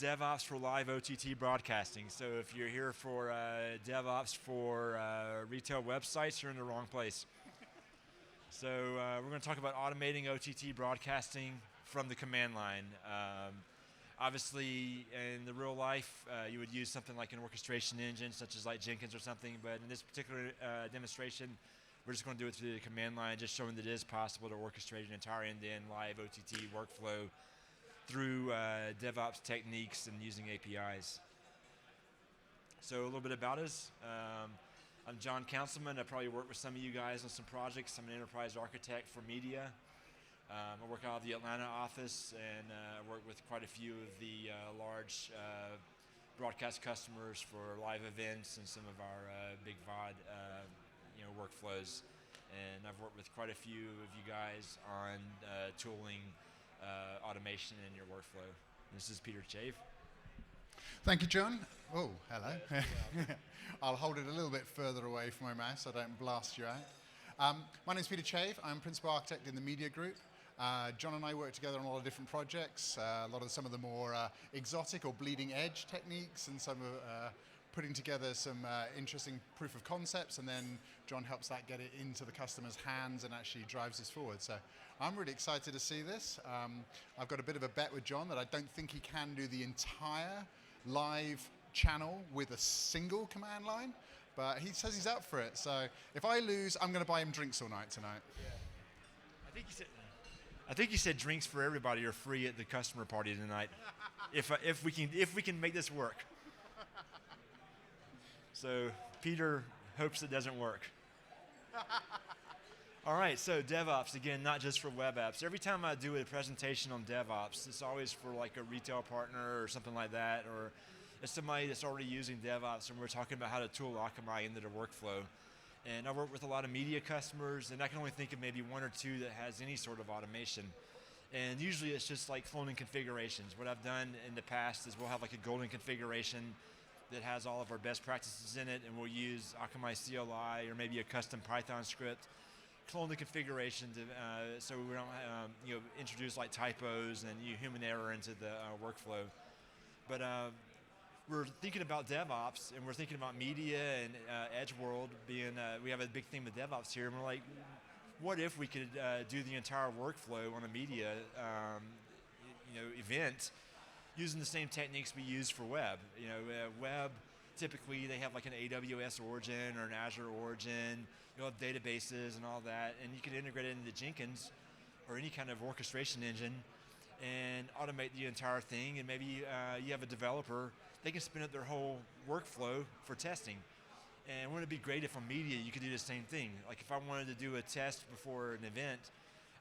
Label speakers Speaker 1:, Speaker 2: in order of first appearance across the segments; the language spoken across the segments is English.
Speaker 1: DevOps for live OTT broadcasting. So if you're here for DevOps for retail websites, you're in the wrong place. So we're going to talk about automating OTT broadcasting from the command line. Obviously, in the real life, you would use something like an orchestration engine, such as like Jenkins or something, but in this particular demonstration, we're just going to do it through the command line, just showing that it is possible to orchestrate an entire end-to-end live OTT workflow through DevOps techniques and using APIs. So a little bit about us. I'm John Councilman. I probably work with some of you guys on some projects. I'm an enterprise architect for media. I work out of the Atlanta office, and I work with quite a few of the large broadcast customers for live events and some of our big VOD workflows. And I've worked with quite a few of you guys on tooling automation in your workflow. This is Peter Chave.
Speaker 2: Thank you, John. Oh, hello. I'll hold it a little bit further away from my mouse so I don't blast you out. My name's Peter Chave. I'm principal architect in the media group. John and I work together on a lot of different projects, some of the more exotic or bleeding edge techniques, and some of putting together some interesting proof of concepts, and then John helps that get it into the customer's hands and actually drives us forward. So I'm really excited to see this. I've got a bit of a bet with John that I don't think he can do the entire live channel with a single command line, but he says he's up for it. So if I lose, I'm going to buy him drinks all night tonight.
Speaker 1: Yeah. I think he said drinks for everybody are free at the customer party tonight. if we can make this work. So Peter hopes it doesn't work. All right, so DevOps, again, not just for web apps. Every time I do a presentation on DevOps, it's always for like a retail partner or something like that, or it's somebody that's already using DevOps, and we're talking about how to tool Akamai into their workflow. And I work with a lot of media customers, and I can only think of maybe one or two that has any sort of automation. And usually it's just like cloning configurations. What I've done in the past is we'll have like a golden configuration that has all of our best practices in it, and we'll use Akamai CLI or maybe a custom Python script, clone the configuration to, so we don't introduce like typos and human error into the workflow. But we're thinking about DevOps, and we're thinking about media and edge world being, we have a big theme of DevOps here, and we're like, what if we could do the entire workflow on a media event using the same techniques we use for web. Web, typically they have like an AWS origin or an Azure origin. You'll have databases and all that, and you can integrate it into Jenkins or any kind of orchestration engine and automate the entire thing. And maybe you have a developer, they can spin up their whole workflow for testing. And wouldn't it be great if on media you could do the same thing? Like if I wanted to do a test before an event,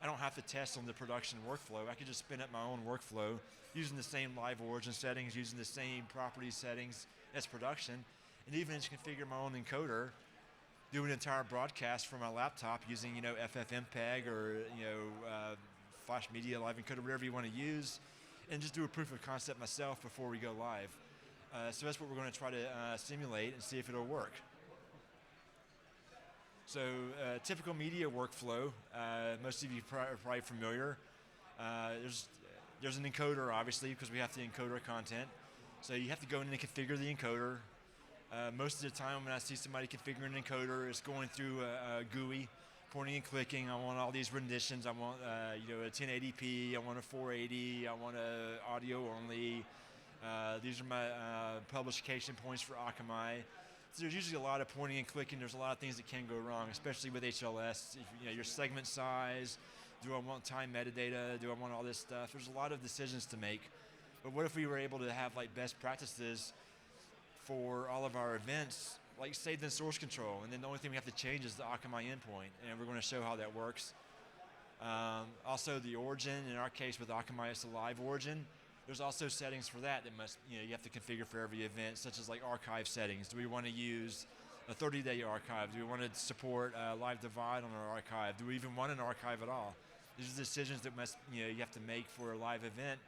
Speaker 1: I don't have to test on the production workflow. I could just spin up my own workflow using the same live origin settings, using the same property settings as production, and even just configure my own encoder, do an entire broadcast from my laptop using FFmpeg or Flash Media Live Encoder, whatever you want to use, and just do a proof of concept myself before we go live. So that's what we're going to try to simulate and see if it'll work. So typical media workflow, most of you are probably familiar. There's an encoder, obviously, because we have to encode our content. So you have to go in and configure the encoder. Most of the time when I see somebody configuring an encoder, it's going through a GUI, pointing and clicking. I want all these renditions. I want a 1080p. I want a 480. I want a audio only. These are my publication points for Akamai. So there's usually a lot of pointing and clicking. There's a lot of things that can go wrong, especially with HLS. Your segment size, do I want time metadata? Do I want all this stuff? There's a lot of decisions to make. But what if we were able to have like best practices for all of our events, like saved in source control, and then the only thing we have to change is the Akamai endpoint, and we're going to show how that works. Also the origin, in our case with Akamai, it's a live origin. There's also settings for that you have to configure for every event, such as like archive settings. Do we want to use a 30-day archive? Do we want to support live divide on our archive? Do we even want an archive at all? These are decisions that you have to make for a live event.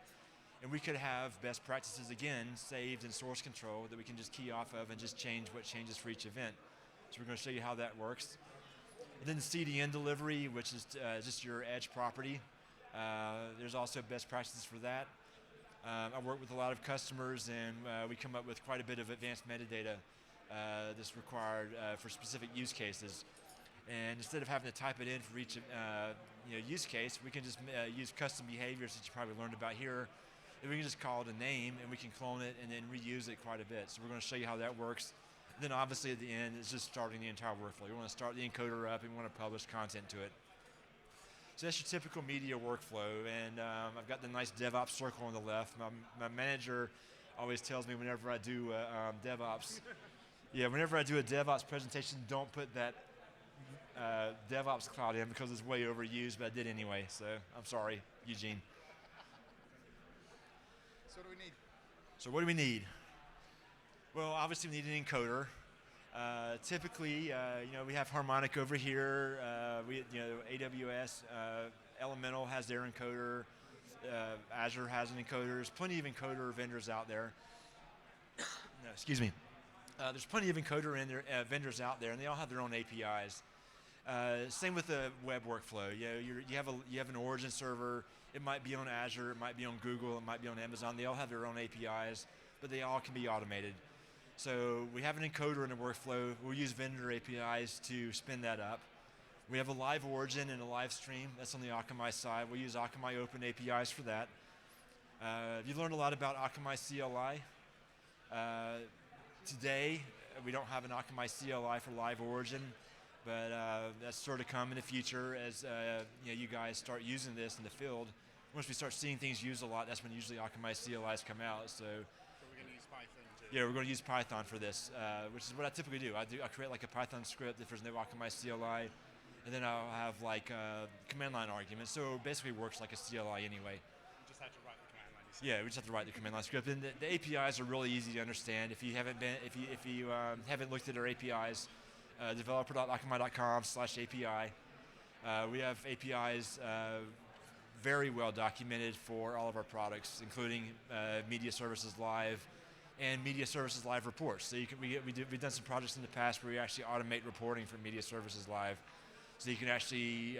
Speaker 1: And we could have best practices, again, saved in source control that we can just key off of and just change what changes for each event. So we're going to show you how that works. And then the CDN delivery, which is just your edge property. There's also best practices for that. I work with a lot of customers, and we come up with quite a bit of advanced metadata that's required for specific use cases. And instead of having to type it in for each use case, we can just use custom behaviors that you probably learned about here. And we can just call it a name, and we can clone it and then reuse it quite a bit. So we're going to show you how that works. Then obviously at the end, it's just starting the entire workflow. You want to start the encoder up, and we want to publish content to it. So that's your typical media workflow, and I've got the nice DevOps circle on the left. My manager always tells me whenever I do DevOps, whenever I do a DevOps presentation, don't put that DevOps cloud in because it's way overused, but I did anyway, so I'm sorry, Eugene.
Speaker 2: So what do we need?
Speaker 1: So what do we need? Well, obviously we need an encoder. Typically, we have Harmonic over here. AWS, Elemental has their encoder. Azure has an encoder. There's plenty of encoder vendors out there. No, excuse me. There's plenty of encoder vendors out there, and they all have their own APIs. Same with the web workflow. You have an origin server. It might be on Azure. It might be on Google. It might be on Amazon. They all have their own APIs, but they all can be automated. So we have an encoder in the workflow. We'll use vendor APIs to spin that up. We have a live origin and a live stream. That's on the Akamai side. We'll use Akamai Open APIs for that. You've learned a lot about Akamai CLI. Today, we don't have an Akamai CLI for live origin, but that's sort of come in the future as you guys start using this in the field. Once we start seeing things used a lot, that's when usually Akamai CLIs come out. So
Speaker 2: we're going to use Python too.
Speaker 1: Yeah, we're going to use Python for this, which is what I typically do. I create like a Python script if there's no Akamai CLI, and then I'll have like command line arguments. So it basically works like a CLI anyway.
Speaker 2: You just have to write the command line.
Speaker 1: Yeah, we just have to write the command line script, and the APIs are really easy to understand. If you haven't looked at our APIs, developer.akamai.com/API. We have APIs very well documented for all of our products, including Media Services Live and Media Services Live reports. So we've done some projects in the past where we actually automate reporting for Media Services Live. So you can actually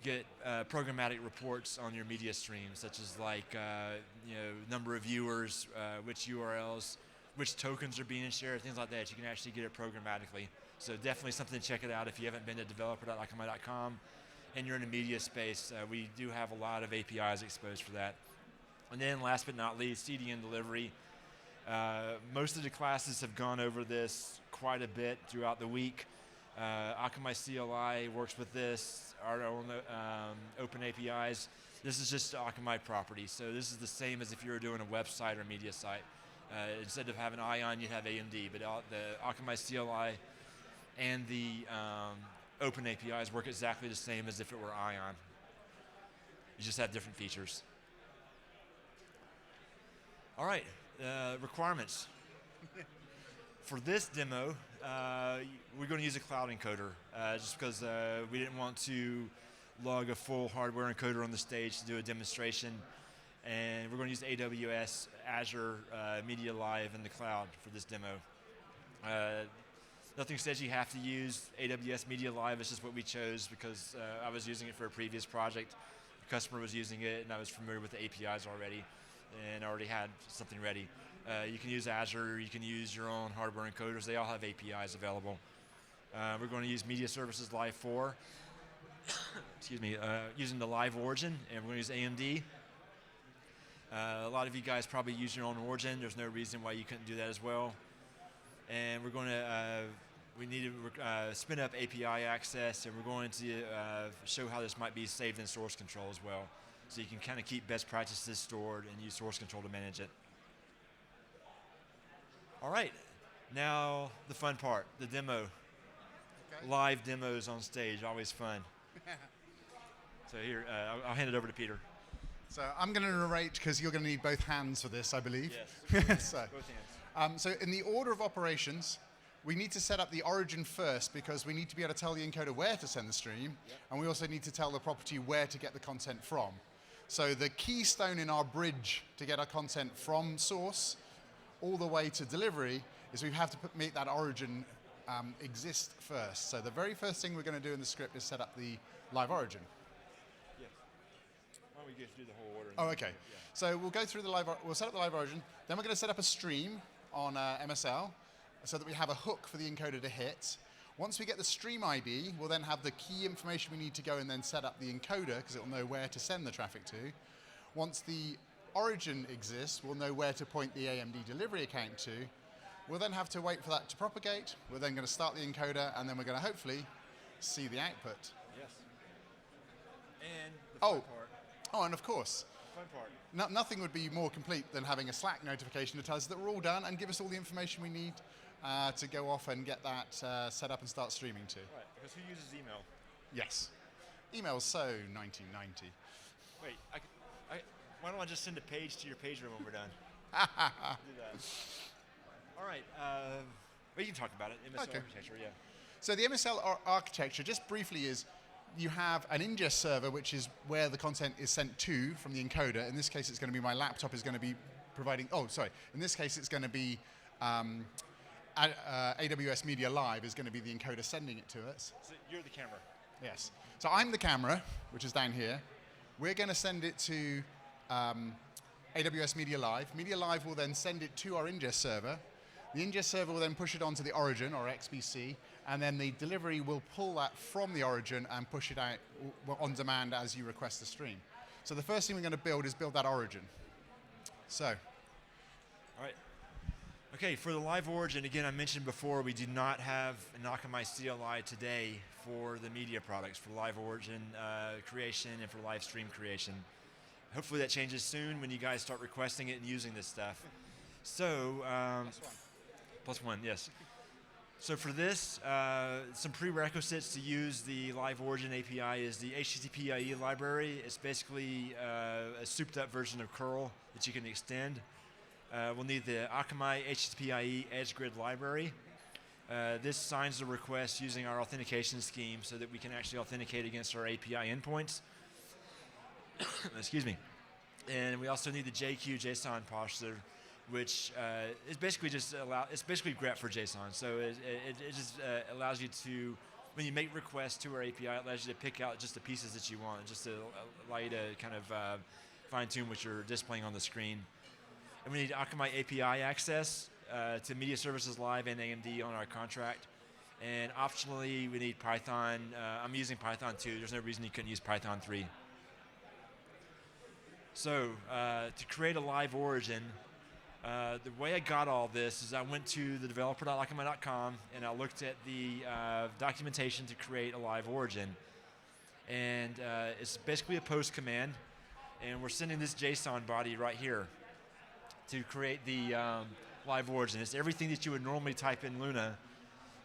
Speaker 1: get programmatic reports on your media streams, such as like number of viewers, which URLs, which tokens are being shared, things like that. You can actually get it programmatically. So definitely something to check it out if you haven't been to developer.akamai.com and you're in the media space. We do have a lot of APIs exposed for that. And then last but not least, CDN delivery. Most of the classes have gone over this quite a bit throughout the week. Akamai CLI works with this, our own open APIs. This is just Akamai property. So this is the same as if you were doing a website or media site. Instead of having Ion, you'd have AMD, but the Akamai CLI and the open APIs work exactly the same as if it were Ion. You just have different features. All right, requirements. For this demo, we're going to use a cloud encoder just because we didn't want to log a full hardware encoder on the stage to do a demonstration. And we're going to use AWS, Azure Media Live in the cloud for this demo. Nothing says you have to use AWS Media Live. It's just what we chose because I was using it for a previous project. The customer was using it, and I was familiar with the APIs already, and already had something ready. You can use Azure. You can use your own hardware encoders. They all have APIs available. We're going to use Media Services Live 4. Excuse me. Using the Live Origin, and we're going to use AMD. A lot of you guys probably use your own origin. There's no reason why you couldn't do that as well. And we're going to, we need to spin up API access, and we're going to show how this might be saved in source control as well. So you can kind of keep best practices stored and use source control to manage it. All right, now the fun part, the demo. Okay. Live demos on stage, always fun. So here, I'll hand it over to Peter.
Speaker 2: So I'm going to narrate because you're going to need both hands for this, I believe.
Speaker 1: Yes,
Speaker 2: so,
Speaker 1: both hands.
Speaker 2: So in the order of operations, we need to set up the origin first because we need to be able to tell the encoder where to send the stream, and we also need to tell the property where to get the content from. So the keystone in our bridge to get our content from source all the way to delivery is we have to make that origin exist first. So the very first thing we're going to do in the script is set up the live origin.
Speaker 1: Yes. Why don't we we go through the whole order.
Speaker 2: Oh, okay. Yeah. So we'll go through we'll set up the live origin, then we're going to set up a stream on MSL so that we have a hook for the encoder to hit. Once we get the stream ID, we'll then have the key information we need to go and then set up the encoder because it will know where to send the traffic to. Once the origin exists, we'll know where to point the AMD delivery account to. We'll then have to wait for that to propagate. We're then going to start the encoder, and then we're going to hopefully see the output.
Speaker 1: Yes. And the fun part.
Speaker 2: Oh, and of course.
Speaker 1: Fun part.
Speaker 2: Nothing would be more complete than having a Slack notification to tell us that we're all done and give us all the information we need to go off and get that set up and start streaming to.
Speaker 1: Right, because who uses email?
Speaker 2: Yes. Email's so 1990.
Speaker 1: Wait, why don't I just send a page to your page room when we're done? Do that. All right, we can talk about it. MSL architecture, yeah.
Speaker 2: So the MSL architecture, just briefly, is you have an ingest server, which is where the content is sent to from the encoder. In this case, it's going to be my laptop is going to be providing, in this case, it's going to be AWS Media Live is going to be the encoder sending it to us.
Speaker 1: So you're the camera.
Speaker 2: Yes. So I'm the camera, which is down here. We're going to send it to AWS Media Live. Media Live will then send it to our ingest server. The ingest server will then push it onto the origin, or XBC, and then the delivery will pull that from the origin and push it out on demand as you request the stream. So the first thing we're going to build is build that origin. So.
Speaker 1: All right. Okay, for the live origin, again, I mentioned before, we do not have an Akamai CLI today for the media products, for live origin creation and for live stream creation. Hopefully that changes soon when you guys start requesting it and using this stuff. So, +1, yes. So for this, some prerequisites to use the Live Origin API is the HTTP IE library. It's basically a souped up version of curl that you can extend. We'll need the Akamai HTTP IE Edge Grid library. This signs the request using our authentication scheme so that we can actually authenticate against our API endpoints. Excuse me. And we also need the JQ JSON parser, which is basically just it's basically grep for JSON. So it just allows you to, when you make requests to our API, it allows you to pick out just the pieces that you want, just to allow you to kind of fine tune what you're displaying on the screen. And we need Akamai API access to Media Services Live and AMD on our contract. And optionally, we need Python. I'm using Python 2. There's no reason you couldn't use Python 3. So to create a live origin, the way I got all this is I went to the developer.akamai.com and I looked at the documentation to create a live origin. And it's basically a post command. And we're sending this JSON body right here to create the live origin. It's everything that you would normally type in Luna,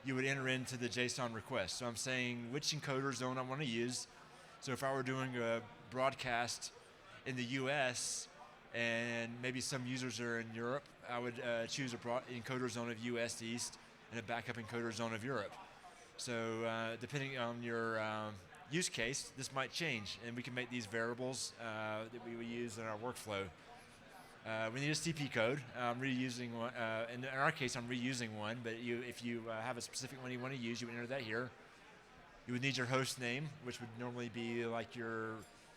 Speaker 1: you would enter into the JSON request. So I'm saying which encoder zone I want to use. So if I were doing a broadcast in the US and maybe some users are in Europe, I would choose a encoder zone of US East and a backup encoder zone of Europe. So depending on your use case, this might change, and we can make these variables that we would use in our workflow. We need a CP code. I'm reusing one. In our case, I'm reusing one, but if you have a specific one you want to use, you would enter that here. You would need your host name, which would normally be like your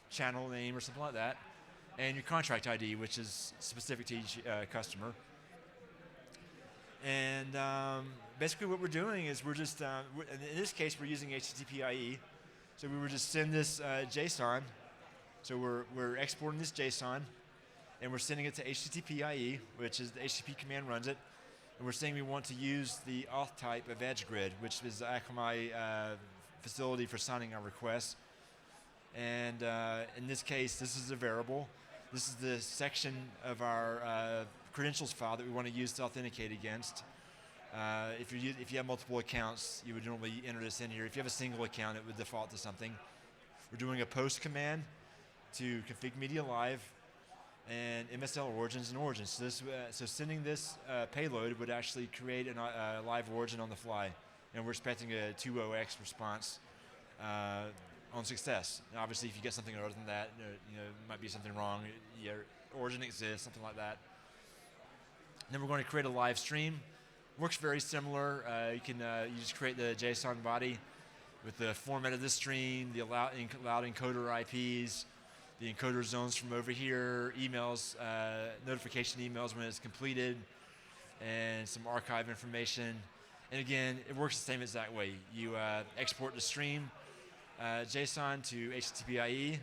Speaker 1: channel name or something like that, and your contract ID, which is specific to each customer. And basically what we're doing is we're just, in this case, we're using HTTP IE. So we would just send this JSON. So we're exporting this JSON, and we're sending it to HTTP IE, which is the HTTP command runs it. And we're saying we want to use the auth type of Edge Grid, which is the Akamai facility for signing our requests. And in this case, this is a variable. This is the section of our credentials file that we want to use to authenticate against. If you have multiple accounts, you would normally enter this in here. If you have a single account, it would default to something. We're doing a post command to config Media Live and MSL origins and origins. So sending this payload would actually create a live origin on the fly, and we're expecting a 2.0x response on success. And obviously, if you get something other than that, might be something wrong. Your origin exists, something like that. And then we're going to create a live stream. Works very similar. You just create the JSON body with the format of the stream, the allowed encoder IPs, the encoder zones from over here, emails, notification emails when it's completed, and some archive information. And again, it works the same exact way. You export the stream JSON to HTTP/IE.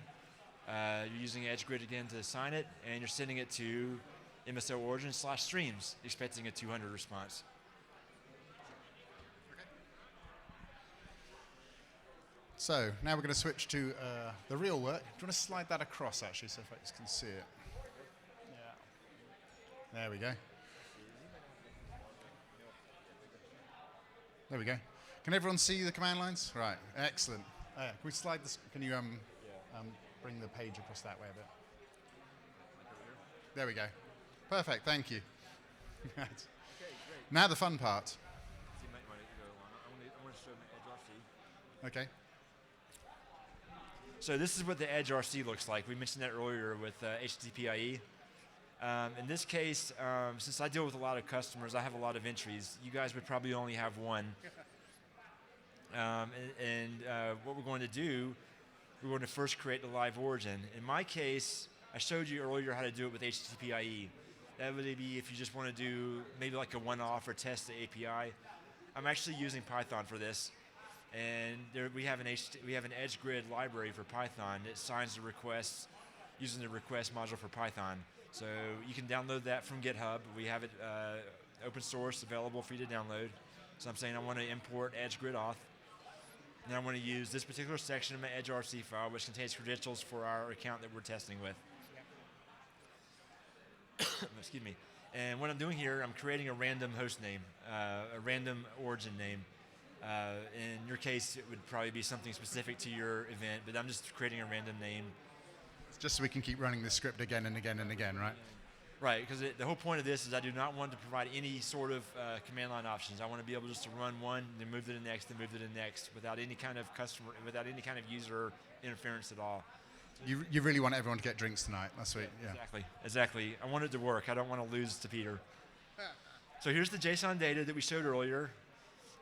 Speaker 1: You're using EdgeGrid again to assign it, and you're sending it to MSL Origin /streams, expecting a 200 response.
Speaker 2: So now we're going to switch to the real work. Do you want to slide that across, actually, so folks can see it? Yeah. There we go. There we go. Can everyone see the command lines? Right. Excellent. Can we slide this? Can you bring the page across that way a bit? There we go. Perfect. Thank you. Right. Okay, great. Now the fun part. Okay.
Speaker 1: So this is what the Edge RC looks like. We mentioned that earlier with HTTP/IE. In this case, since I deal with a lot of customers, I have a lot of entries. You guys would probably only have one. What we're going to do, we're going to first create the live origin. In my case, I showed you earlier how to do it with HTTP/IE. That would be if you just want to do maybe like a one-off or test the API. I'm actually using Python for this. And we have an EdgeGrid library for Python that signs the requests using the request module for Python. So you can download that from GitHub. We have it open source, available for you to download. So I'm saying I want to import EdgeGrid auth. And I want to use this particular section of my Edge RC file, which contains credentials for our account that we're testing with. Excuse me. And what I'm doing here, I'm creating a random host name, a random origin name. In your case, it would probably be something specific to your event, but I'm just creating a random name.
Speaker 2: It's just so we can keep running this script again and again and again, right?
Speaker 1: Right, because the whole point of this is I do not want to provide any sort of command line options. I want to be able just to run one, then move to the next, then move to the next, without any kind of user interference at all.
Speaker 2: You really want everyone to get drinks tonight. That's sweet. Yeah.
Speaker 1: Exactly. I want it to work. I don't want to lose to Peter. So here's the JSON data that we showed earlier.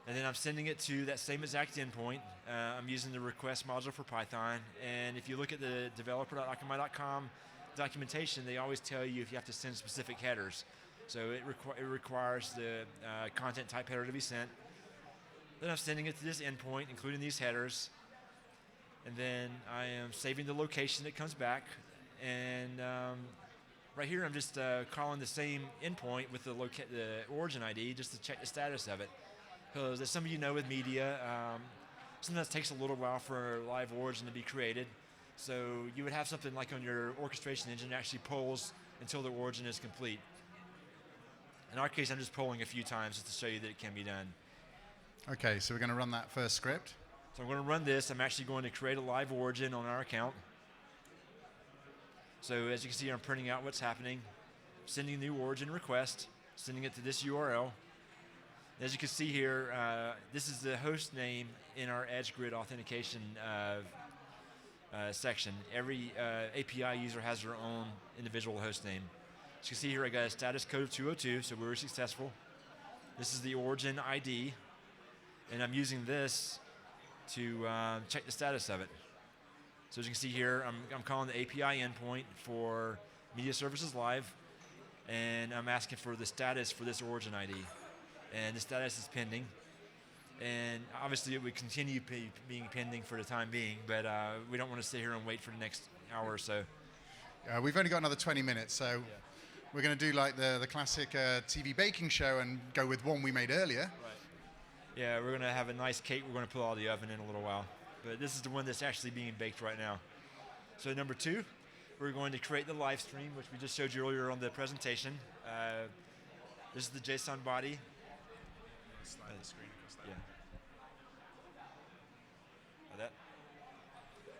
Speaker 1: And then I'm sending it to that same exact endpoint. I'm using the request module for Python. And if you look at the developer.akamai.com documentation, they always tell you if you have to send specific headers. So it requires the content type header to be sent. Then I'm sending it to this endpoint, including these headers. And then I am saving the location that comes back. And right here, I'm just calling the same endpoint with the origin ID just to check the status of it. Because as some of you know with media, sometimes it takes a little while for a live origin to be created. So you would have something like on your orchestration engine that actually polls until the origin is complete. In our case, I'm just polling a few times just to show you that it can be done.
Speaker 2: Okay, so we're going to run that first script.
Speaker 1: So I'm going to run this. I'm actually going to create a live origin on our account. So as you can see, I'm printing out what's happening, sending a new origin request, sending it to this URL. As you can see here, this is the host name in our EdgeGrid authentication section. Every API user has their own individual host name. As you can see here, I got a status code of 202, so we were successful. This is the origin ID, and I'm using this to check the status of it. So as you can see here, I'm calling the API endpoint for Media Services Live, and I'm asking for the status for this origin ID. And the status is pending. And obviously it would continue being pending for the time being, but we don't want to sit here and wait for the next hour or so.
Speaker 2: We've only got another 20 minutes, so we're going to do like the classic TV baking show and go with one we made earlier.
Speaker 1: Right. Yeah, we're going to have a nice cake we're going to pull out of the oven in a little while. But this is the one that's actually being baked right now. So number 2, we're going to create the live stream, which we just showed you earlier on the presentation. This is the JSON body.
Speaker 2: Slide the screen across that.
Speaker 1: Like that.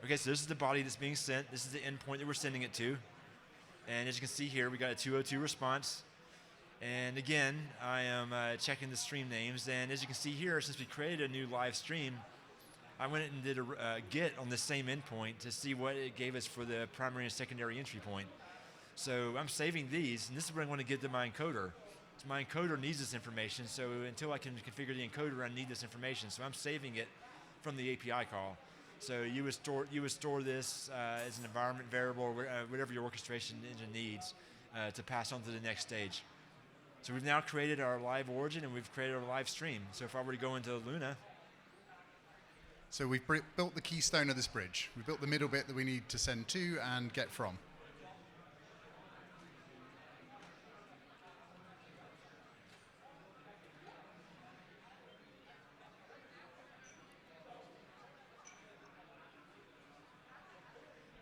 Speaker 1: Okay, so this is the body that's being sent. This is the endpoint that we're sending it to. And as you can see here, we got a 202 response. And again, I am checking the stream names. And as you can see here, since we created a new live stream, I went and did a get on the same endpoint to see what it gave us for the primary and secondary entry point. So I'm saving these, and this is what I want to get to my encoder. So my encoder needs this information, so until I can configure the encoder, I need this information. So I'm saving it from the API call. So you would store this as an environment variable, or whatever your orchestration engine needs to pass on to the next stage. So we've now created our live origin and we've created our live stream. So if I were to go into Luna.
Speaker 2: So we've built the keystone of this bridge. We've built the middle bit that we need to send to and get from.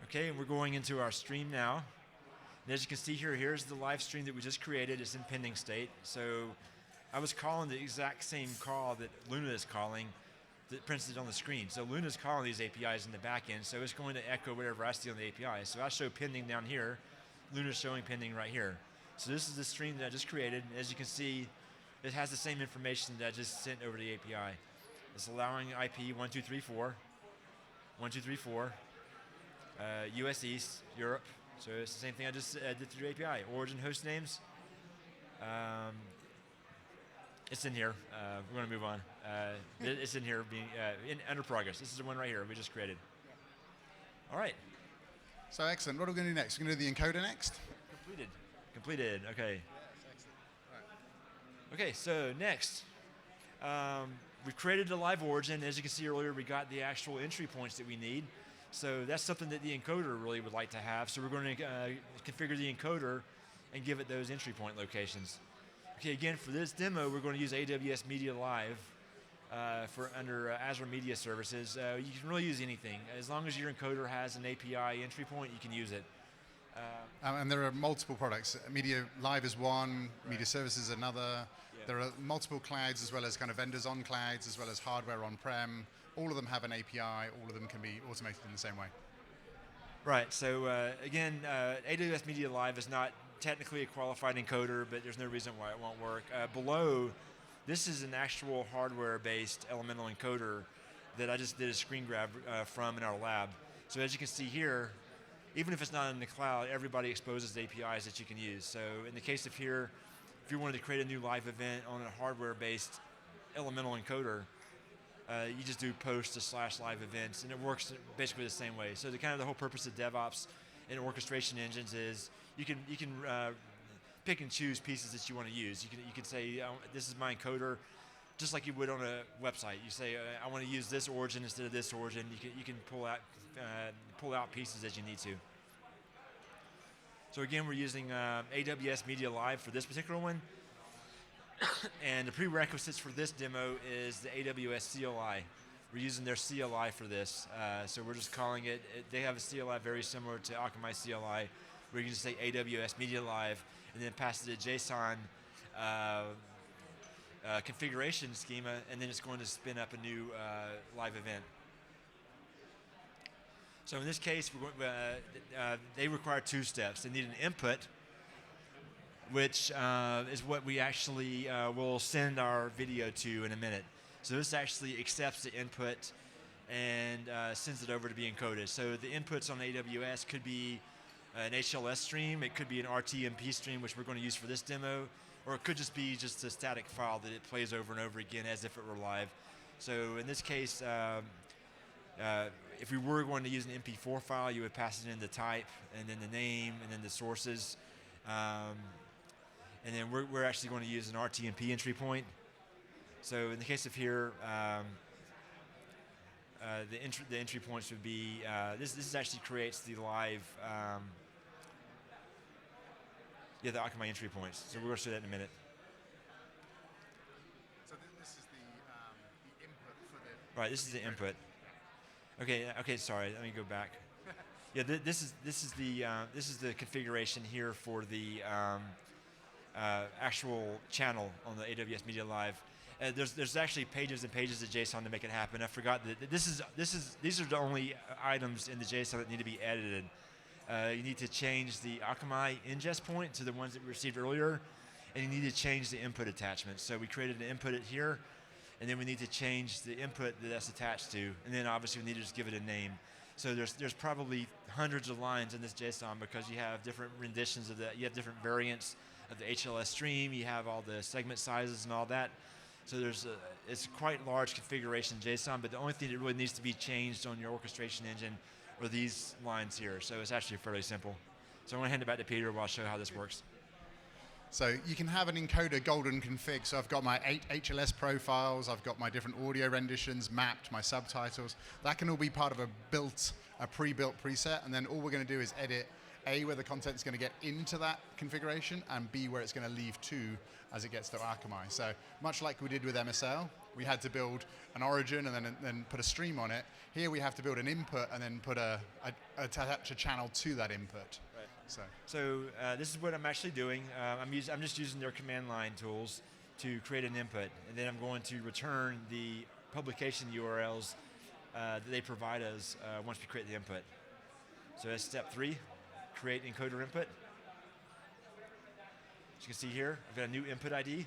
Speaker 1: Okay, and we're going into our stream now. And as you can see here, here's the live stream that we just created. It's in pending state. So I was calling the exact same call that Luna is calling that prints it on the screen. So Luna's calling these APIs in the back end, so it's going to echo whatever I see on the API. So I show pending down here, Luna's showing pending right here. So this is the stream that I just created. As you can see, it has the same information that I just sent over the API. It's allowing IP 1234, 1234, US East, Europe. So it's the same thing I just did through the API. Origin host names. It's in here. We're going to move on. It's in here being under progress. This is the one right here we just created. All right.
Speaker 2: So excellent. What are we going to do next? We're going to do the encoder next?
Speaker 1: Completed. Okay.
Speaker 2: Yes, excellent. All right.
Speaker 1: Okay, so next. We've created a live origin. As you can see earlier, we got the actual entry points that we need. So that's something that the encoder really would like to have. So we're going to configure the encoder and give it those entry point locations. Okay, again, for this demo, we're going to use AWS Media Live for under Azure Media Services. You can really use anything. As long as your encoder has an API entry point, you can use it.
Speaker 2: And there are multiple products. Media Live is one,
Speaker 1: right.
Speaker 2: Media Services is another. Yeah. There are multiple clouds as well as kind of vendors on clouds as well as hardware on-prem. All of them have an API. All of them can be automated in the same way.
Speaker 1: Right, so again, AWS Media Live is not technically a qualified encoder, but there's no reason why it won't work. Below, this is an actual hardware-based elemental encoder that I just did a screen grab from in our lab. So as you can see here, even if it's not in the cloud, everybody exposes APIs that you can use. So in the case of here, if you wanted to create a new live event on a hardware-based elemental encoder, you just do post to /live events, and it works basically the same way. So the whole purpose of DevOps and orchestration engines is you can pick and choose pieces that you want to use. You can say this is my encoder, just like you would on a website. You say I want to use this origin instead of this origin. You can pull out pieces as you need to. So again, we're using AWS Media Live for this particular one. And the prerequisites for this demo is the AWS CLI. We're using their CLI for this. So we're just calling it, they have a CLI very similar to Akamai CLI, where you can just say AWS Media Live, and then pass it a JSON configuration schema, and then it's going to spin up a new live event. So in this case, they require two steps. They need an input, which is what we actually will send our video to in a minute. So this actually accepts the input and sends it over to be encoded. So the inputs on AWS could be an HLS stream, it could be an RTMP stream, which we're going to use for this demo, or it could just be just a static file that it plays over and over again as if it were live. So in this case, if we were going to use an MP4 file, you would pass it in the type, and then the name, and then the sources. And then we're actually going to use an RTMP entry point. So in the case of here, the entry points would be, this actually creates the live, the Akamai entry points. So we're going to show that in a minute.
Speaker 2: So this is the input for the...
Speaker 1: Right, this is the input. Okay, sorry, let me go back. Yeah, this is the configuration here for the actual channel on the AWS Media Live. There's actually pages and pages of JSON to make it happen. I forgot that these are the only items in the JSON that need to be edited. You need to change the Akamai ingest point to the ones that we received earlier, and you need to change the input attachment. So we created an input here, and then we need to change the input that that's attached to, and then obviously we need to just give it a name. So there's probably hundreds of lines in this JSON because you have different renditions of that. You have different variants of the HLS stream. You have all the segment sizes and all that. So it's quite large configuration JSON, but the only thing that really needs to be changed on your orchestration engine are these lines here. So it's actually fairly simple. So I'm going to hand it back to Peter while I show how this works.
Speaker 2: So you can have an encoder golden config. So I've got my 8 HLS profiles, I've got my different audio renditions mapped, my subtitles. That can all be part of a pre-built preset, and then all we're going to do is edit A, where the content's going to get into that configuration, and B, where it's going to leave to as it gets to Akamai. So much like we did with MSL, we had to build an origin and then put a stream on it. Here we have to build an input and then put attach a channel to that input.
Speaker 1: So this is what I'm actually doing. I'm just using their command line tools to create an input, and then I'm going to return the publication URLs that they provide us once we create the input. So that's step 3, create encoder input. As you can see here, I've got a new input ID.
Speaker 2: Again,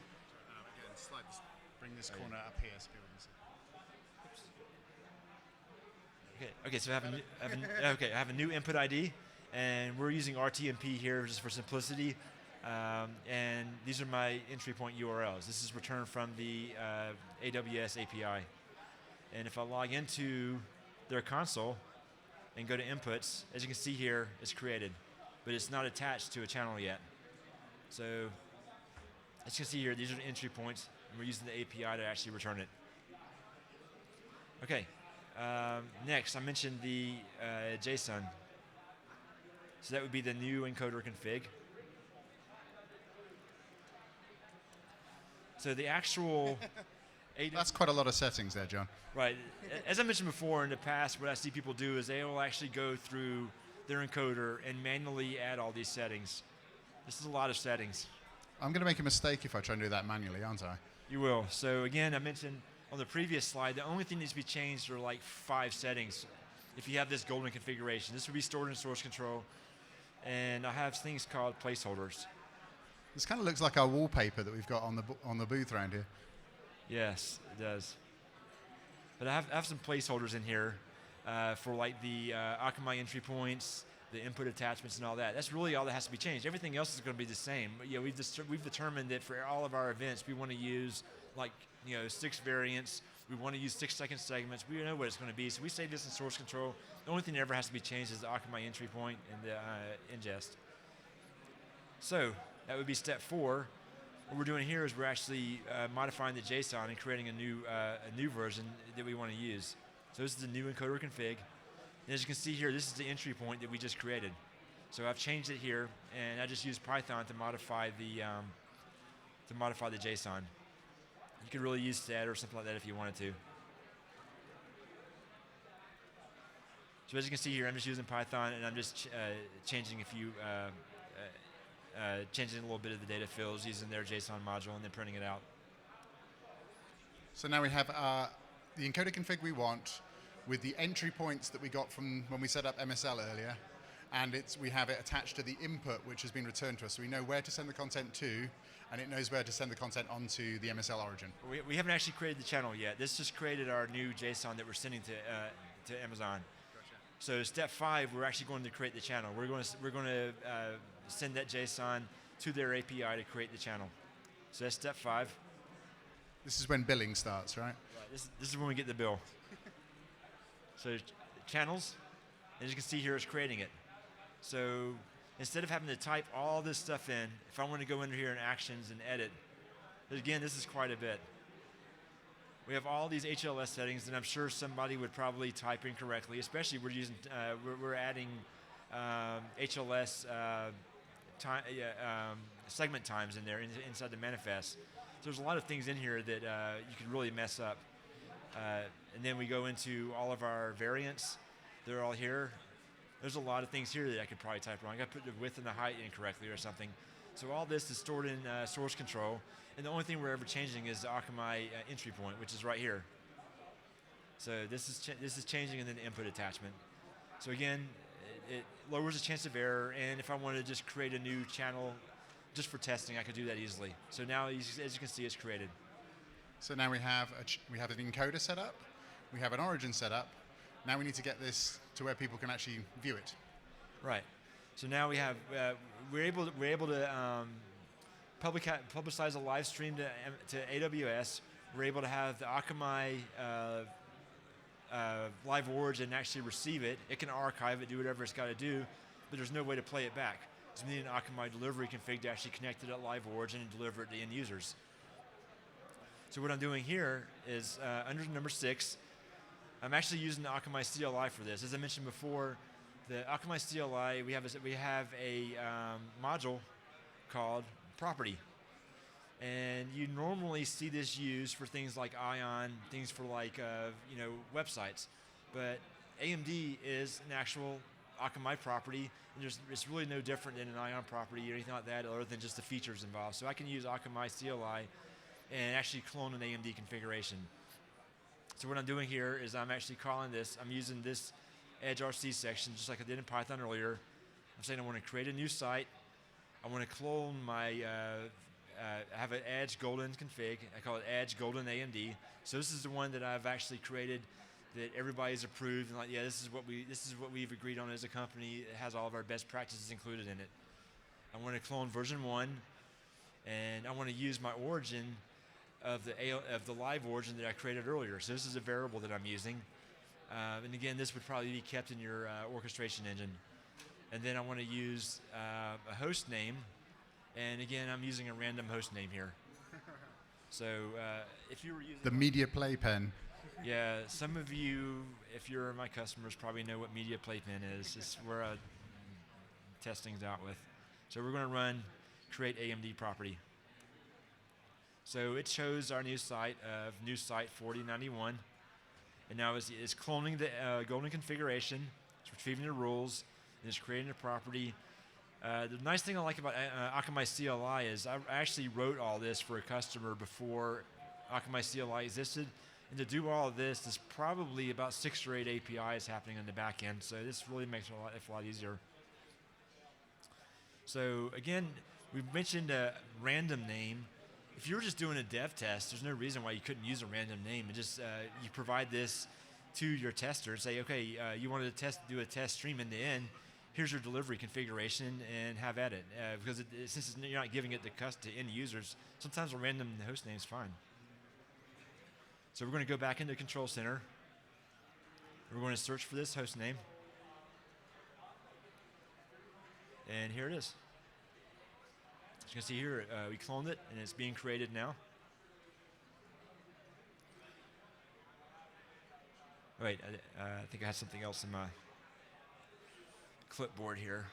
Speaker 2: bring this corner up here so people can see.
Speaker 1: Okay, so I have a new input ID, and we're using RTMP here just for simplicity. And these are my entry point URLs. This is returned from the AWS API. And if I log into their console and go to inputs, as you can see here, it's created, but it's not attached to a channel yet. So as you can see here, these are the entry points, and we're using the API to actually return it. Okay. Next, I mentioned the JSON. So that would be the new encoder config. So the actual...
Speaker 2: That's quite a lot of settings there, John.
Speaker 1: Right. As I mentioned before, in the past, what I see people do is they will actually go through their encoder and manually add all these settings. This is a lot of settings.
Speaker 2: I'm going to make a mistake if I try and do that manually, aren't I?
Speaker 1: You will. So again, I mentioned on the previous slide, the only thing that needs to be changed are like 5 settings. If you have this golden configuration, this would be stored in source control. And I have things called placeholders.
Speaker 2: This kind of looks like our wallpaper that we've got on the booth around here.
Speaker 1: Yes, it does. But I have some placeholders in here for like the Akamai entry points, the input attachments, and all that. That's really all that has to be changed. Everything else is going to be the same. But, yeah, we've determined that for all of our events, we want to use like 6 variants. We want to use 6-second segments. We know what it's going to be, so we save this in source control. The only thing that ever has to be changed is the Akamai entry point and the ingest. So that would be step 4. What we're doing here is we're actually modifying the JSON and creating a new version that we want to use. So this is the new encoder config. And as you can see here, this is the entry point that we just created. So I've changed it here, and I just used Python to modify the JSON. You could really use stat or something like that if you wanted to. So as you can see here, I'm just using Python, and I'm just changing changing a little bit of the data fields using their JSON module and then printing it out.
Speaker 2: So now we have the encoder config we want with the entry points that we got from when we set up MSL earlier, and we have it attached to the input which has been returned to us. So we know where to send the content to, and it knows where to send the content onto the MSL origin. We
Speaker 1: haven't actually created the channel yet. This just created our new JSON that we're sending to Amazon.
Speaker 2: Gotcha.
Speaker 1: So step 5, we're actually going to create the channel. We're going to send that JSON to their API to create the channel. So that's step 5.
Speaker 2: This is when billing starts, right?
Speaker 1: Right. This is when we get the bill. So channels, as you can see here, it's creating it. So instead of having to type all this stuff in, if I want to go into here in actions and edit, again, this is quite a bit. We have all these HLS settings, and I'm sure somebody would probably type incorrectly, especially we're adding HLS segment times in there inside the manifest. So there's a lot of things in here that you could really mess up. And then we go into all of our variants. They're all here. There's a lot of things here that I could probably type wrong. I put the width and the height incorrectly or something. So all this is stored in source control. And the only thing we're ever changing is the Akamai entry point, which is right here. So this is changing, and then the input attachment. So again, it lowers the chance of error. And if I wanted to just create a new channel just for testing, I could do that easily. So now, as you can see, it's created.
Speaker 2: So now we have an encoder set up, we have an origin set up. Now we need to get this to where people can actually view it.
Speaker 1: Right. So now we have we're able to publicize a live stream to AWS. we're able to have the Akamai Live Origin actually receive it. It can archive it, do whatever it's got to do, but there's no way to play it back. So we need an Akamai delivery config to actually connect it at Live Origin and deliver it to end users. So what I'm doing here is under number 6, I'm actually using the Akamai CLI for this. As I mentioned before, the Akamai CLI, we have a module called property. And you normally see this used for things like Ion, things for like websites. But AMD is an actual Akamai property, and it's really no different than an Ion property or anything like that, other than just the features involved. So I can use Akamai CLI and actually clone an AMD configuration. So what I'm doing here is I'm actually calling this, I'm using this Edge RC section just like I did in Python earlier. I'm saying I want to create a new site. I want to clone my, have an Edge Golden config. I call it Edge Golden AMD. So this is the one that I've actually created that everybody's approved and like, yeah, this is what we've agreed on as a company. It has all of our best practices included in it. I want to clone version 1, and I want to use my origin of the live origin that I created earlier. So this is a variable that I'm using. And again, this would probably be kept in your orchestration engine. And then I want to use a host name. And again, I'm using a random host name here. So if you were using
Speaker 2: the media playpen.
Speaker 1: Yeah, some of you, if you're my customers, probably know what media playpen is. It's where I test things out with. So we're going to run create AMD property. So it shows our new site of new site 4091. And now it's cloning the golden configuration. It's retrieving the rules. And it's creating a property. The nice thing I like about Akamai CLI is I actually wrote all this for a customer before Akamai CLI existed. And to do all of this, there's probably about 6 or 8 APIs happening on the back end. So this really makes it a lot easier. So again, we mentioned a random name. If you were just doing a dev test, there's no reason why you couldn't use a random name. And just you provide this to your tester and say, okay, you wanted to do a test stream end to end. Here's your delivery configuration and have at it. Because since you're not giving it to end users, sometimes a random host name is fine. So we're going to go back into Control Center. We're going to search for this host name. And here it is. As you can see here, we cloned it, and it's being created now. Wait, I think I had something else in my clipboard here.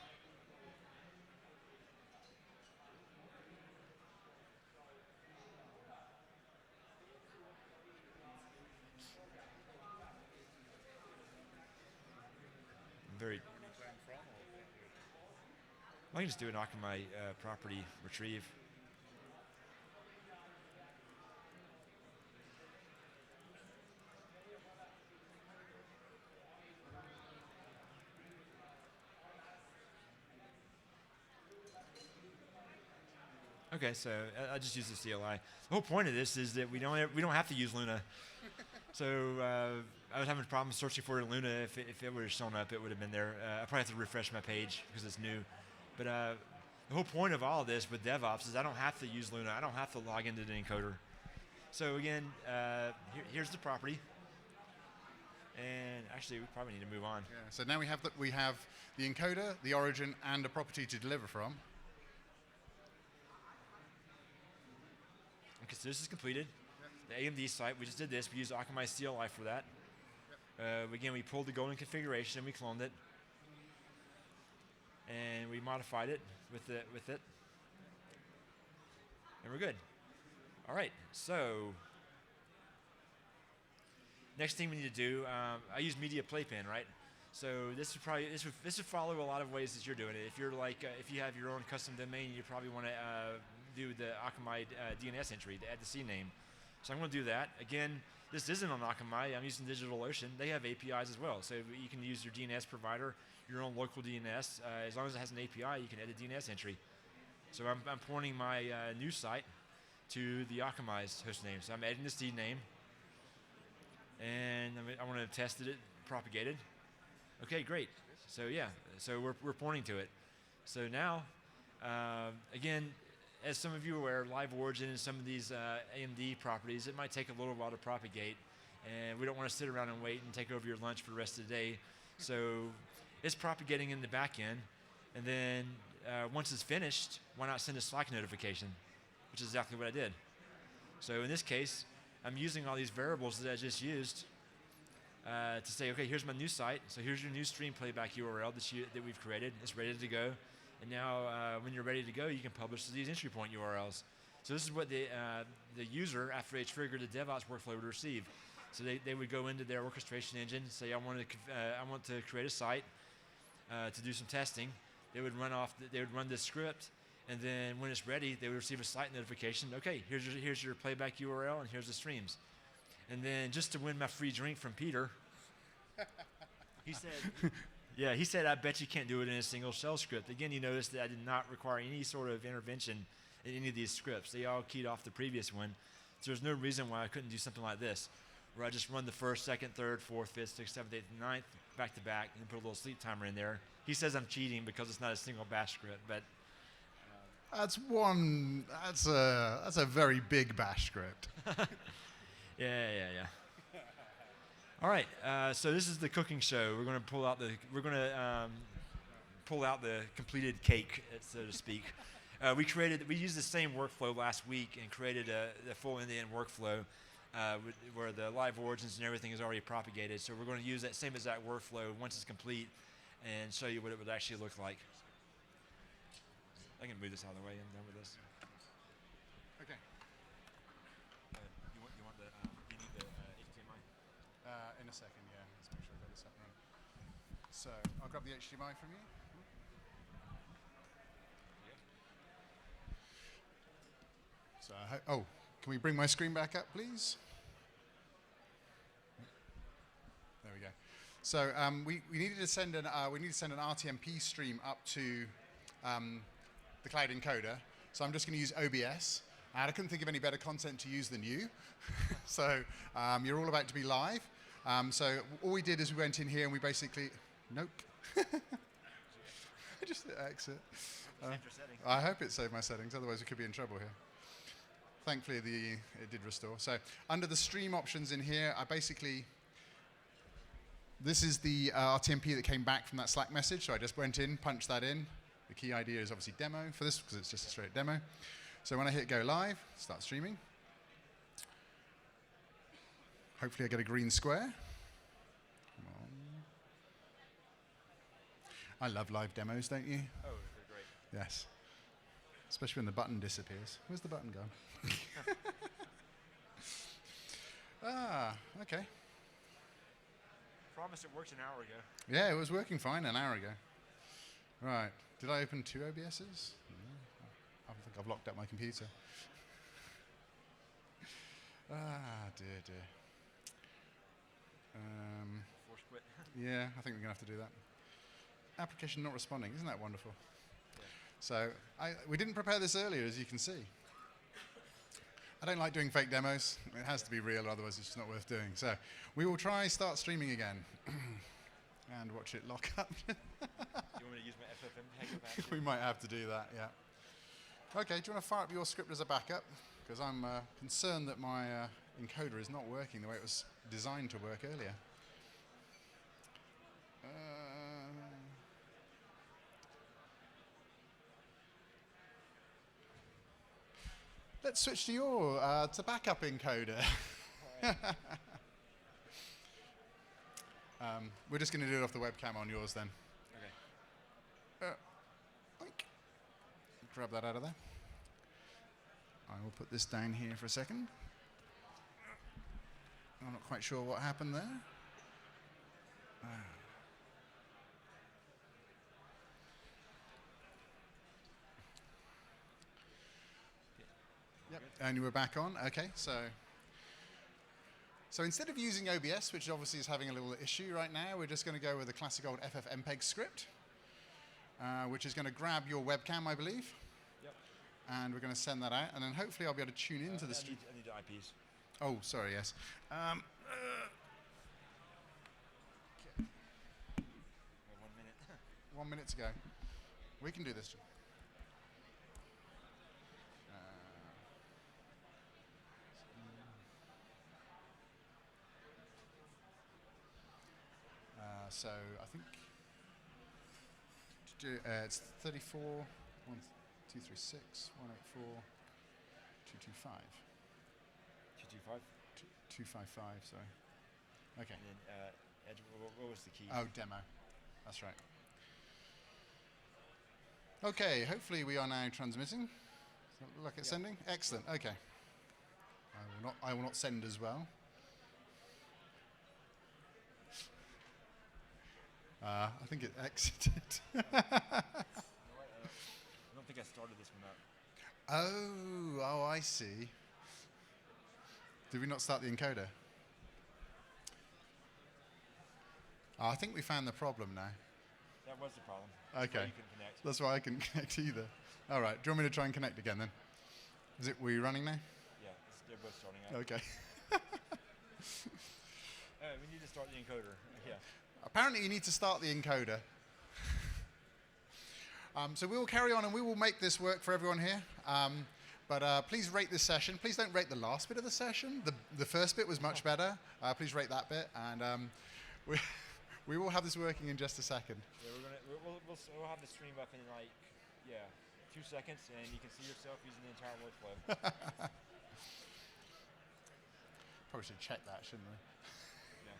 Speaker 1: I can just do an Akamai property retrieve. Okay, so I just use the CLI. The whole point of this is that we don't have to use Luna. So I was having problems searching for it in Luna. If it would have shown up, it would have been there. I probably have to refresh my page because it's new. But the whole point of all of this with DevOps is I don't have to use Luna. I don't have to log into the encoder. So again, here's the property. And actually, we probably need to move on.
Speaker 2: Yeah, so now we have the encoder, the origin, and a property to deliver from.
Speaker 1: Okay, so this is completed. The AMD site, we just did this. We used Akamai CLI for that. Again, we pulled the golden configuration and we cloned it. And we modified it with it. And we're good. All right, so next thing we need to do, I use media playpen, right? So this would follow a lot of ways that you're doing it. If you're like, if you have your own custom domain, you probably want to do the Akamai DNS entry to add the CNAME. So I'm going to do that. Again, this isn't on Akamai. I'm using DigitalOcean. They have APIs as well. So you can use your DNS provider, your own local DNS. As long as it has an API, you can add a DNS entry. So I'm pointing my new site to the Akamai's host name. So I'm adding the seed name. And I want to test it, propagated. Okay, great. So yeah, so we're pointing to it. So now, again, as some of you are aware, Live Origin and some of these AMD properties, it might take a little while to propagate, and we don't want to sit around and wait and take over your lunch for the rest of the day. So it's propagating in the back end, and then once it's finished, why not send a Slack notification, which is exactly what I did. So in this case, I'm using all these variables that I just used to say, okay, here's my new site. So here's your new stream playback URL that we've created. It's ready to go. And now when you're ready to go, you can publish these entry point URLs. So this is what the user, after they trigger the DevOps workflow, would receive. So they would go into their orchestration engine, say, I want to create a site to do some testing. They would run this script, and then when it's ready, they would receive a site notification. Okay, here's your playback URL, and here's the streams. And then just to win my free drink from Peter, he said, I bet you can't do it in a single shell script. Again, you notice that I did not require any sort of intervention in any of these scripts. They all keyed off the previous one. So there's no reason why I couldn't do something like this, where I just run the first, second, third, fourth, fifth, sixth, seventh, eighth, and ninth back to back and put a little sleep timer in there. He says I'm cheating because it's not a single bash script, but
Speaker 2: That's a very big bash script.
Speaker 1: yeah. All right, so this is the cooking show. We're going to pull out the completed cake, so to speak. We used the same workflow last week and created the full end-to-end workflow where the live origins and everything is already propagated. So we're going to use that same exact workflow once it's complete and show you what it would actually look like. I can move this out of the way. I'm done with this.
Speaker 2: Okay.
Speaker 1: You need the HDMI?
Speaker 2: In a second, yeah. Let's make sure I got this up and running. So I'll grab the HDMI from you. So can we bring my screen back up, please? There we go. So we needed to send an RTMP stream up to the cloud encoder. So I'm just going to use OBS. And I couldn't think of any better content to use than you. So you're all about to be live. So all we did is we went in here and we basically, nope. I just hit exit. I hope it saved my settings, otherwise we could be in trouble here. Thankfully it did restore. So under the stream options in here, this is the RTMP that came back from that Slack message. So I just went in, punched that in. The key idea is obviously demo for this because it's just a straight demo. So when I hit go live, start streaming. Hopefully I get a green square. Come on. I love live demos, don't you?
Speaker 1: Oh, they're great.
Speaker 2: Yes. Especially when the button disappears. Where's the button gone? Okay.
Speaker 1: Promise it worked an hour ago.
Speaker 2: Yeah, it was working fine an hour ago. Right. Did I open two OBSs? No. I think I've locked up my computer. Dear.
Speaker 1: Force quit.
Speaker 2: Yeah, I think we're going to have to do that. Application not responding. Isn't that wonderful?
Speaker 1: Yeah.
Speaker 2: So we didn't prepare this earlier, as you can see. I don't like doing fake demos. It has to be real, otherwise it's just not worth doing. So we will try start streaming again and watch it lock up.
Speaker 1: You want me to use my FFmpeg back?
Speaker 2: We might have to do that, yeah. Okay, do you want to fire up your script as a backup? Because I'm concerned that my encoder is not working the way it was designed to work earlier. Let's switch to your backup encoder. We're just going to do it off the webcam on yours then.
Speaker 1: Okay.
Speaker 2: Oink. Grab that out of there. I will put this down here for a second. I'm not quite sure what happened there. Yep, and we're back on. Okay, so instead of using OBS, which obviously is having a little issue right now, we're just going to go with the classic old FFmpeg script, which is going to grab your webcam, I believe.
Speaker 1: Yep.
Speaker 2: And we're going to send that out, and then hopefully I'll be able to tune into the stream.
Speaker 1: I need the IPs.
Speaker 2: Oh, sorry, yes.
Speaker 1: Okay. 1 minute.
Speaker 2: 1 minute to go. We can do this. So I think it's 34, 1236, 184, 225.
Speaker 1: 225?
Speaker 2: 255, sorry. Okay.
Speaker 1: And then, Edge, what was the key?
Speaker 2: Oh, demo. That's right. Okay, hopefully we are now transmitting. Does that look like it's sending? Excellent, okay. I will not send as well. I think it exited.
Speaker 1: I don't think I started this one up.
Speaker 2: Oh, I see. Did we not start the encoder? Oh, I think we found the problem now.
Speaker 1: That was the problem.
Speaker 2: Okay.
Speaker 1: You couldn't connect.
Speaker 2: That's why I couldn't connect either. All right. Do you want me to try and connect again then? Were you running now?
Speaker 1: Yeah, they're both starting out.
Speaker 2: Okay.
Speaker 1: We need to start the encoder. Yeah.
Speaker 2: Apparently you need to start the encoder. So we will carry on and we will make this work for everyone here. But please rate this session. Please don't rate the last bit of the session. The first bit was much better. Please rate that bit. And we will have this working in just a second.
Speaker 1: Yeah, we'll have the stream up in 2 seconds, and you can see yourself using the entire workflow.
Speaker 2: Probably should check that, shouldn't we?
Speaker 1: Yeah.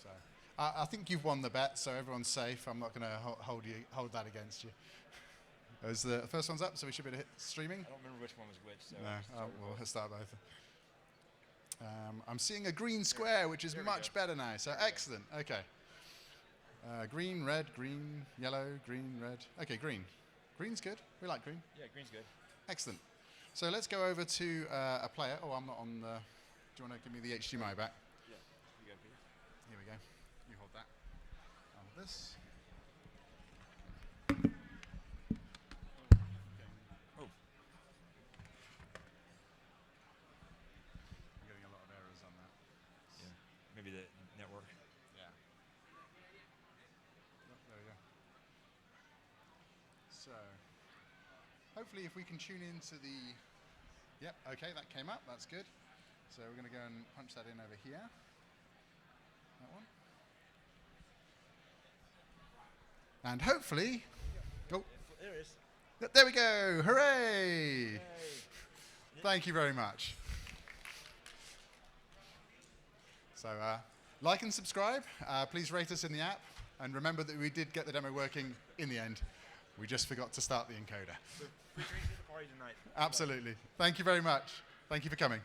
Speaker 2: So I think you've won the bet, so everyone's safe. I'm not going to hold that against you. As the first one's up, so we should be able to hit streaming.
Speaker 1: I don't remember which one was which. So
Speaker 2: no, we'll start both. I'm seeing a green square, which is much better now. So excellent. Okay. Green, red, green, yellow, green, red. Okay, green. Green's good. We like green.
Speaker 1: Yeah, green's good.
Speaker 2: Excellent. So let's go over to a player. Oh, I'm not on the... Do you want to give me the HDMI back?
Speaker 1: Yeah. You go, Peter.
Speaker 2: Here we go. You hold that. I'll hold this. Oh. I'm getting a lot of errors on that.
Speaker 1: Yeah. Maybe the network.
Speaker 2: Yeah. Oh, there we go. So, hopefully if we can tune into the... Yep, okay, that came up, that's good. So we're going to go and punch that in over here. That one. And hopefully... Oh,
Speaker 1: there it is.
Speaker 2: There we go, hooray!
Speaker 1: Yay.
Speaker 2: Thank you very much. So, like and subscribe. Please rate us in the app. And remember that we did get the demo working in the end. We just forgot to start the encoder.
Speaker 1: So, free drinks at the party tonight.
Speaker 2: Absolutely. Thank you very much. Thank you for coming.